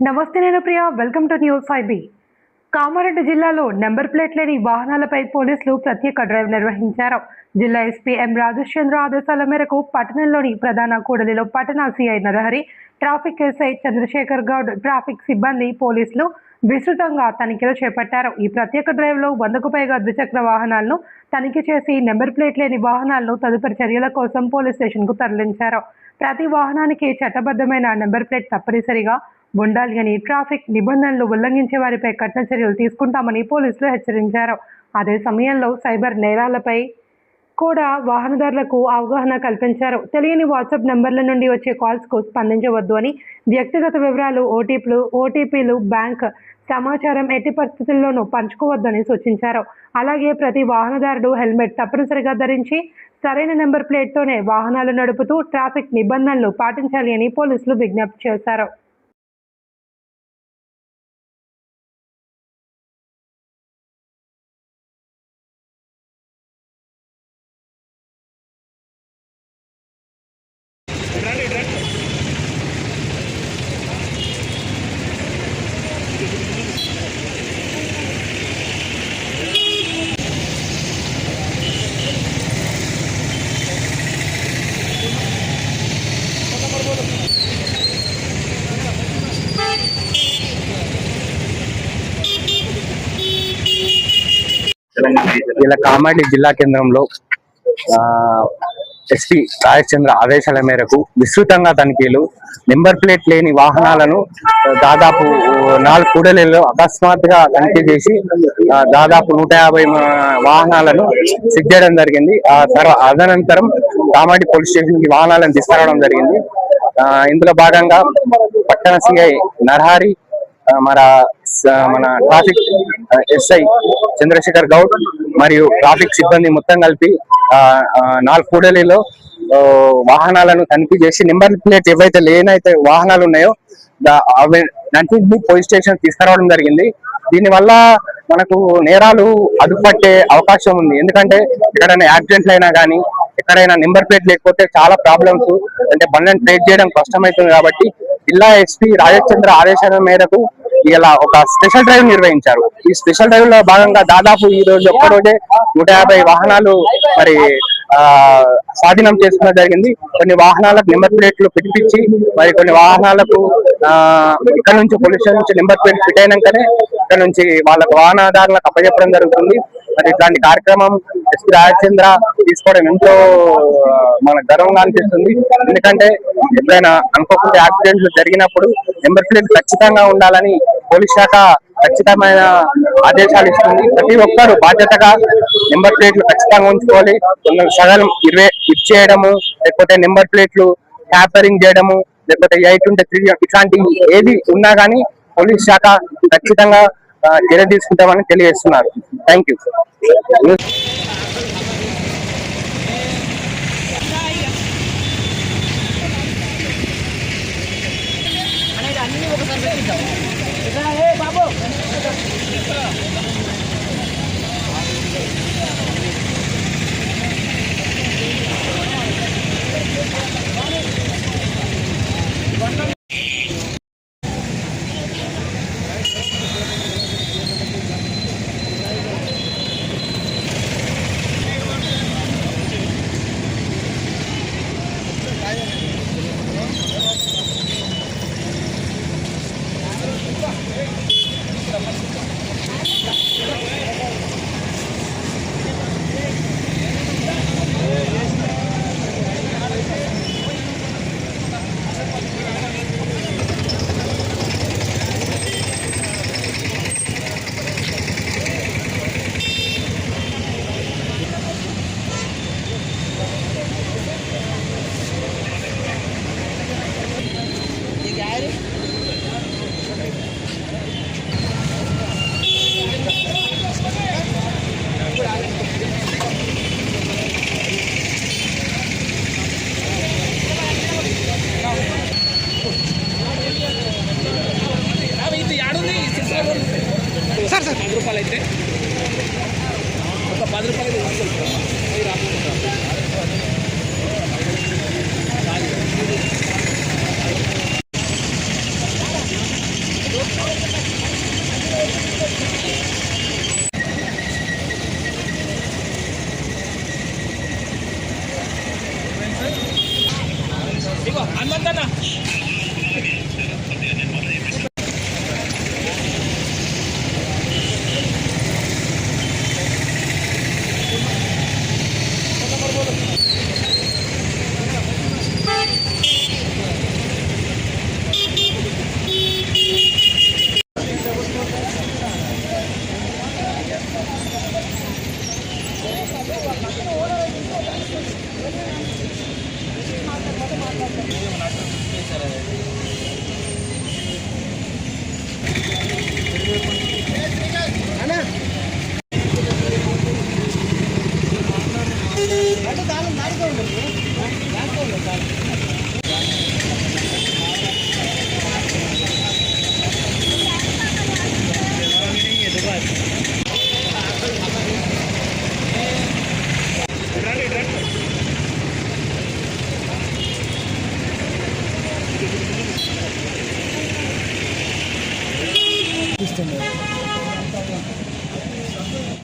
నమస్తే, నేను Priya. Welcome to news 5B. Kamareddy జిల్లాలో నెంబర్ ప్లేట్ లేని వాహనాలపై పోలీసులు ప్రత్యేక డ్రైవ్ నిర్వహించారు. జిల్లా ఎస్పీ ఎం రాజేశ్చంద్ర ఆదేశాల మేరకు పట్టణంలోని ప్రధాన కూడలిలో పట్టణ CI Narahari, traffic SI Chandrashekar Goud, traffic సిబ్బంది, పోలీసులు విస్తృతంగా తనిఖీలు చేపట్టారు. ఈ ప్రత్యేక డ్రైవ్లో 100కు పైగా ద్విచక్ర వాహనాలను తనిఖీ చేసి నెంబర్ ప్లేట్ లేని వాహనాలను తదుపరి చర్యల కోసం పోలీస్ స్టేషన్కు తరలించారు. ప్రతి వాహనానికి చట్టబద్ధమైన నెంబర్ ప్లేట్ తప్పనిసరిగా ఉండాలి అని, ట్రాఫిక్ నిబంధనలు ఉల్లంఘించే వారిపై కఠిన చర్యలు తీసుకుంటామని పోలీసులు హెచ్చరించారు. అదే సమయంలో సైబర్ నేరాలపై కూడా వాహనదారులకు అవగాహన కల్పించారు. తెలియని వాట్సాప్ నెంబర్ల నుండి వచ్చే కాల్స్కు స్పందించవద్దు అని, వ్యక్తిగత వివరాలు, ఓటీపీలు, బ్యాంక్ సమాచారం ఎట్టి పరిస్థితుల్లోనూ పంచుకోవద్దని సూచించారు. అలాగే ప్రతి వాహనదారుడు హెల్మెట్ తప్పనిసరిగా ధరించి సరైన నెంబర్ ప్లేట్తోనే వాహనాలు నడుపుతూ ట్రాఫిక్ నిబంధనలు పాటించాలి అని పోలీసులు విజ్ఞప్తి చేశారు. ఇలా కామారెడ్డి జిల్లా కేంద్రంలో ఎస్పీ రాజేశ్చంద్ర ఆదేశాల మేరకు విస్తృతంగా తనిఖీలు. నెంబర్ ప్లేట్ లేని వాహనాలను దాదాపు 4 కూడలిలో అకస్మాత్తుగా తనిఖీ చేసి దాదాపు 150 వాహనాలను సీజ్ చేయడం జరిగింది. అనంతరం కామారెడ్డి పోలీస్ స్టేషన్ కి వాహనాలను తీసుకురావడం జరిగింది. ఇందులో భాగంగా పట్టణ సిఐ నరహరి, మన ట్రాఫిక్ ఎస్ఐ చంద్రశేఖర్ గౌడ్ మరియు ట్రాఫిక్ సిబ్బంది మొత్తం కలిపి 4 కూడలిలో వాహనాలను తనిఖీ చేసి నెంబర్ ప్లేట్ ఏవైతే లేనైతే వాహనాలు ఉన్నాయో అన్నింటినీ పోలీస్ స్టేషన్ తీసుకురావడం జరిగింది. దీనివల్ల మనకు నేరాలు అదుపుపట్టే అవకాశం ఉంది. ఎందుకంటే ఎక్కడైనా యాక్సిడెంట్లు అయినా కానీ, ఎక్కడైనా నెంబర్ ప్లేట్ లేకపోతే చాలా ప్రాబ్లమ్స్, అంటే బండ్లను ట్రేస్ చేయడం కష్టమవుతుంది. కాబట్టి జిల్లా ఎస్పీ రాజేశ్చంద్ర ఆదేశాల మేరకు ఇలా ఒక స్పెషల్ డ్రైవ్ నిర్వహించారు. ఈ స్పెషల్ డ్రైవ్ లో భాగంగా దాదాపు ఈ రోజు ఒక్కరోజే 150 వాహనాలు స్వాధీనం చేసుకోవడం జరిగింది. కొన్ని వాహనాలకు నెంబర్ ప్లేట్లు పిలిపించి, మరి కొన్ని వాహనాలకు ఇక్కడ నుంచి పోలీస్ స్టేషన్ నుంచి నెంబర్ ప్లేట్ ఫిట్ అయినాకనే ఇక్కడ నుంచి వాళ్ళకు వాహనదారులకు అప్పచెప్పడం జరుగుతుంది. మరి ఇట్లాంటి కార్యక్రమం ఎస్పీ రాజేశ్చంద్ర తీసుకోవడం ఎంతో మనకు గర్వంగా అనిపిస్తుంది. ఎందుకంటే ఎప్పుడైనా అనుకోకుండా యాక్సిడెంట్లు జరిగినప్పుడు నెంబర్ ప్లేట్ ఖచ్చితంగా ఉండాలని పోలీస్ శాఖ ఖచ్చితమైన ఆదేశాలు ఇస్తుంది. ప్రతి ఒక్కరు బాధ్యతగా నెంబర్ ప్లేట్లు ఖచ్చితంగా ఉంచుకోవాలి. సగం ఇచ్చేయడము, లేకపోతే నెంబర్ ప్లేట్లు ట్యాపరింగ్ చేయడము, లేకపోతే 8 ఇట్లాంటి ఏది ఉన్నా కానీ పోలీస్ శాఖ ఖచ్చితంగా చర్య తీసుకుంటామని తెలియజేస్తున్నారు. Thank you. ఇస్తుంది